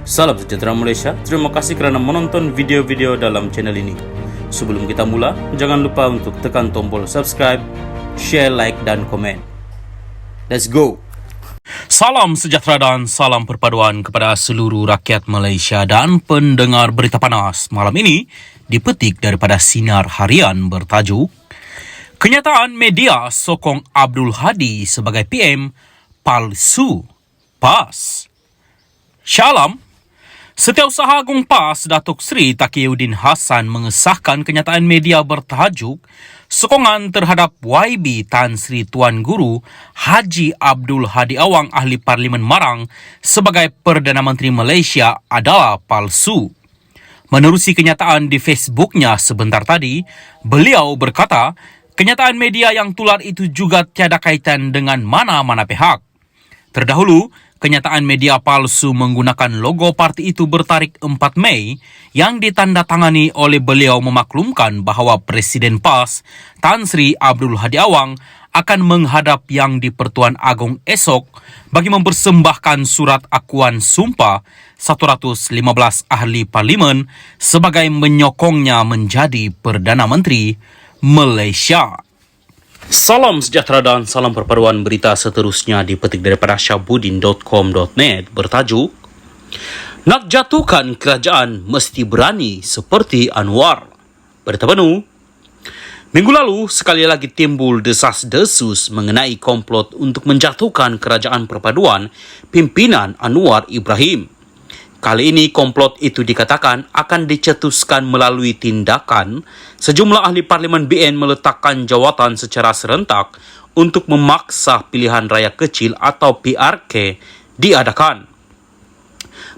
Salam sejahtera Malaysia, terima kasih kerana menonton video-video dalam channel ini. Sebelum kita mula, jangan lupa untuk tekan tombol subscribe, share, like dan komen. Let's go! Salam sejahtera dan salam perpaduan kepada seluruh rakyat Malaysia dan pendengar berita panas. Malam ini dipetik daripada Sinar Harian bertajuk Kenyataan Media Sokong Abdul Hadi sebagai PM Palsu PAS. Shalom. Setiausaha Agung PAS Datuk Seri Taqiyuddin Hassan mengesahkan kenyataan media bertajuk sokongan terhadap YB Tan Sri Tuan Guru Haji Abdul Hadi Awang Ahli Parlimen Marang sebagai Perdana Menteri Malaysia adalah palsu. Menerusi kenyataan di Facebooknya sebentar tadi, beliau berkata, kenyataan media yang tular itu juga tiada kaitan dengan mana-mana pihak. Terdahulu, kenyataan media palsu menggunakan logo parti itu bertarikh 4 Mei yang ditandatangani oleh beliau memaklumkan bahawa Presiden PAS Tan Sri Abdul Hadi Awang akan menghadap Yang di-Pertuan Agong esok bagi mempersembahkan surat akuan sumpah 115 ahli parlimen sebagai menyokongnya menjadi Perdana Menteri Malaysia. Salam sejahtera dan salam perpaduan. Berita seterusnya dipetik daripada syabudin.com.net bertajuk Nak jatuhkan kerajaan mesti berani seperti Anwar. Berita penuh. Minggu lalu sekali lagi timbul desas-desus mengenai komplot untuk menjatuhkan kerajaan perpaduan pimpinan Anwar Ibrahim. Kali ini komplot itu dikatakan akan dicetuskan melalui tindakan sejumlah ahli parlimen BN meletakkan jawatan secara serentak untuk memaksa pilihan raya kecil atau PRK diadakan.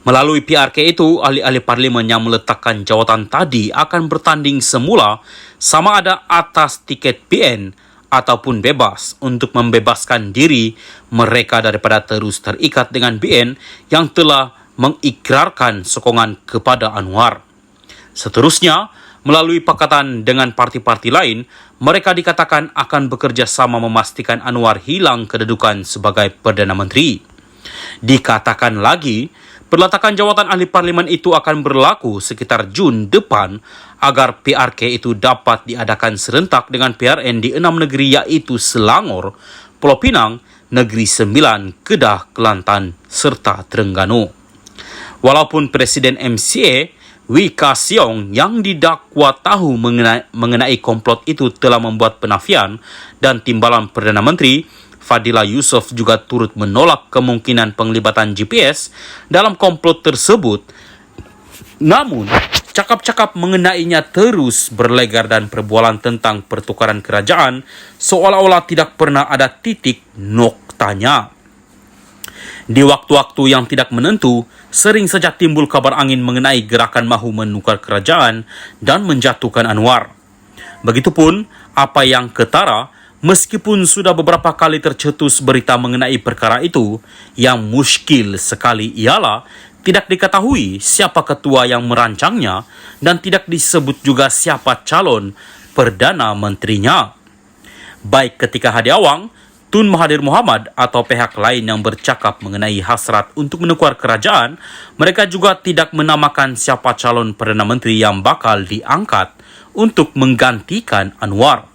Melalui PRK itu, ahli-ahli parlimen yang meletakkan jawatan tadi akan bertanding semula sama ada atas tiket BN ataupun bebas untuk membebaskan diri mereka daripada terus terikat dengan BN yang telah mengikrarkan sokongan kepada Anwar. Seterusnya, melalui pakatan dengan parti-parti lain, mereka dikatakan akan bekerja sama memastikan Anwar hilang kedudukan sebagai Perdana Menteri. Dikatakan lagi, peletakan jawatan ahli parlimen itu akan berlaku sekitar Jun depan agar PRK itu dapat diadakan serentak dengan PRN di 6 negeri iaitu Selangor, Pulau Pinang, Negeri Sembilan, Kedah, Kelantan serta Terengganu. Walaupun Presiden MCA Wee Ka Siong yang didakwa tahu mengenai komplot itu telah membuat penafian dan timbalan Perdana Menteri, Fadila Yusof juga turut menolak kemungkinan penglibatan GPS dalam komplot tersebut. Namun, cakap-cakap mengenainya terus berlegar dan perbualan tentang pertukaran kerajaan seolah-olah tidak pernah ada titik noktanya. Di waktu-waktu yang tidak menentu, sering saja timbul kabar angin mengenai gerakan mahu menukar kerajaan dan menjatuhkan Anwar. Begitupun, apa yang ketara, meskipun sudah beberapa kali tercetus berita mengenai perkara itu, yang muskil sekali ialah tidak diketahui siapa ketua yang merancangnya dan tidak disebut juga siapa calon Perdana Menterinya. Baik ketika Hadi Awang, Tun Mahathir Mohamad atau pihak lain yang bercakap mengenai hasrat untuk menukar kerajaan, mereka juga tidak menamakan siapa calon Perdana Menteri yang bakal diangkat untuk menggantikan Anwar.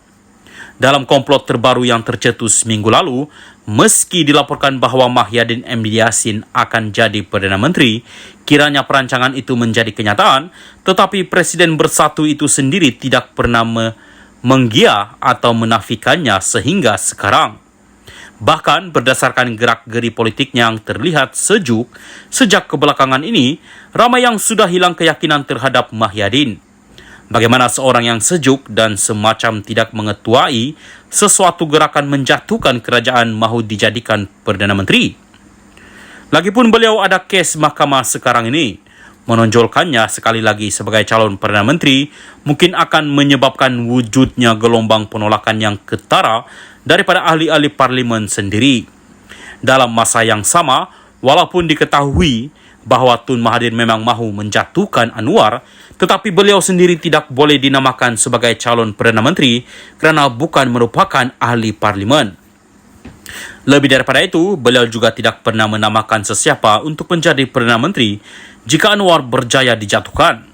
Dalam komplot terbaru yang tercetus minggu lalu, meski dilaporkan bahawa Mahyadin M. Yassin akan jadi Perdana Menteri, kiranya perancangan itu menjadi kenyataan, tetapi Presiden Bersatu itu sendiri tidak pernah menggiyah atau menafikannya sehingga sekarang. Bahkan berdasarkan gerak-geri politiknya yang terlihat sejuk sejak kebelakangan ini, ramai yang sudah hilang keyakinan terhadap Mahyadin. Bagaimana seorang yang sejuk dan semacam tidak mengetuai sesuatu gerakan menjatuhkan kerajaan mahu dijadikan Perdana Menteri? Lagipun beliau ada kes mahkamah sekarang ini, menonjolkannya sekali lagi sebagai calon Perdana Menteri mungkin akan menyebabkan wujudnya gelombang penolakan yang ketara daripada ahli-ahli parlimen sendiri. Dalam masa yang sama, walaupun diketahui bahawa Tun Mahathir memang mahu menjatuhkan Anwar, tetapi beliau sendiri tidak boleh dinamakan sebagai calon Perdana Menteri kerana bukan merupakan ahli parlimen. Lebih daripada itu, beliau juga tidak pernah menamakan sesiapa untuk menjadi Perdana Menteri jika Anwar berjaya dijatuhkan.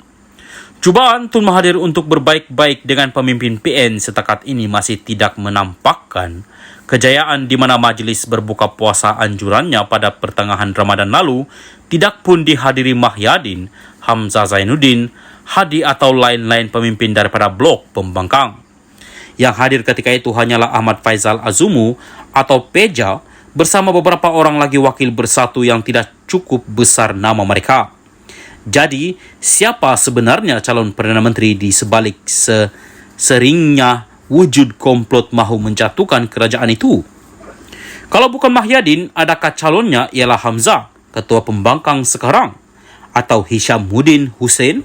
Cubaan Tun Mahathir untuk berbaik-baik dengan pemimpin PN setakat ini masih tidak menampakkan kejayaan di mana majlis berbuka puasa anjurannya pada pertengahan Ramadan lalu tidak pun dihadiri Mahyadin, Hamzah Zainuddin, Hadi atau lain-lain pemimpin daripada blok pembangkang. Yang hadir ketika itu hanyalah Ahmad Faizal Azumu atau Peja bersama beberapa orang lagi wakil bersatu yang tidak cukup besar nama mereka. Jadi, siapa sebenarnya calon Perdana Menteri di sebalik seringnya wujud komplot mahu menjatuhkan kerajaan itu? Kalau bukan Mahyadin, adakah calonnya ialah Hamzah, ketua pembangkang sekarang? Atau Hishamuddin Hussein?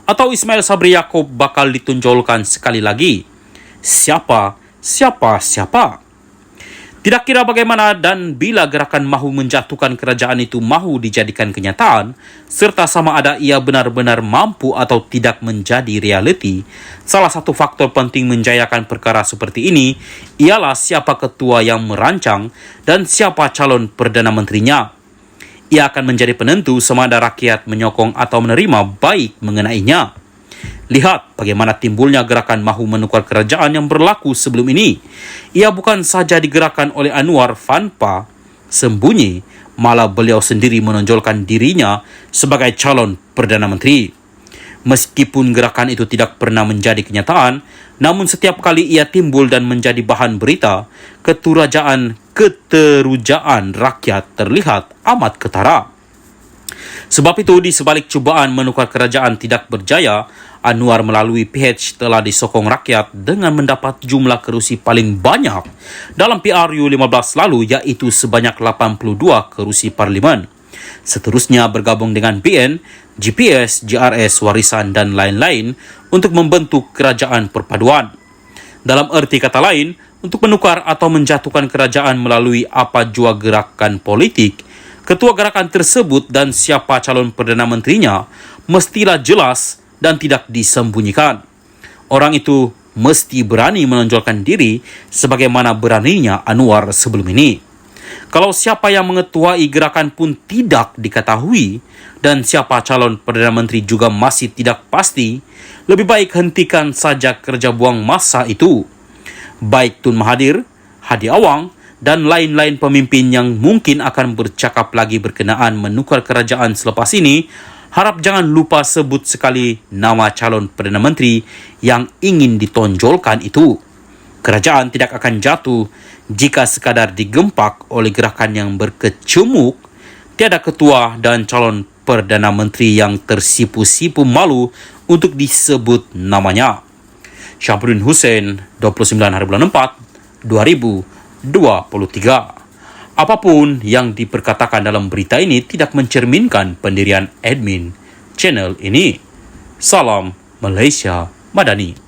Atau Ismail Sabri Yaakob bakal ditunjolkan sekali lagi? Siapa? Tidak kira bagaimana dan bila gerakan mahu menjatuhkan kerajaan itu mahu dijadikan kenyataan, serta sama ada ia benar-benar mampu atau tidak menjadi realiti, salah satu faktor penting menjayakan perkara seperti ini ialah siapa ketua yang merancang dan siapa calon Perdana Menterinya. Ia akan menjadi penentu sama ada rakyat menyokong atau menerima baik mengenainya. Lihat bagaimana timbulnya gerakan mahu menukar kerajaan yang berlaku sebelum ini. Ia bukan saja digerakkan oleh Anwar tanpa sembunyi, malah beliau sendiri menonjolkan dirinya sebagai calon Perdana Menteri. Meskipun gerakan itu tidak pernah menjadi kenyataan, namun setiap kali ia timbul dan menjadi bahan berita, keterujaan rakyat terlihat amat ketara. Sebab itu, di sebalik cubaan menukar kerajaan tidak berjaya, Anwar melalui PH telah disokong rakyat dengan mendapat jumlah kerusi paling banyak dalam PRU 15 lalu, yaitu sebanyak 82 kerusi parlimen. Seterusnya bergabung dengan BN, GPS, JRS, Warisan dan lain-lain untuk membentuk kerajaan perpaduan. Dalam erti kata lain, untuk menukar atau menjatuhkan kerajaan melalui apa jua gerakan politik, ketua gerakan tersebut dan siapa calon Perdana Menterinya mestilah jelas dan tidak disembunyikan. Orang itu mesti berani menonjolkan diri sebagaimana beraninya Anwar sebelum ini. Kalau siapa yang mengetuai gerakan pun tidak diketahui dan siapa calon Perdana Menteri juga masih tidak pasti, lebih baik hentikan saja kerja buang masa itu. Baik Tun Mahathir, Hadi Awang dan lain-lain pemimpin yang mungkin akan bercakap lagi berkenaan menukar kerajaan selepas ini, harap jangan lupa sebut sekali nama calon Perdana Menteri yang ingin ditonjolkan itu. Kerajaan tidak akan jatuh jika sekadar digempak oleh gerakan yang berkecumuk, tiada ketua dan calon Perdana Menteri yang tersipu-sipu malu untuk disebut namanya. Syamsuddin Hussein, 29 hari bulan 4, 2023. Apapun yang diperkatakan dalam berita ini tidak mencerminkan pendirian admin channel ini. Salam Malaysia Madani.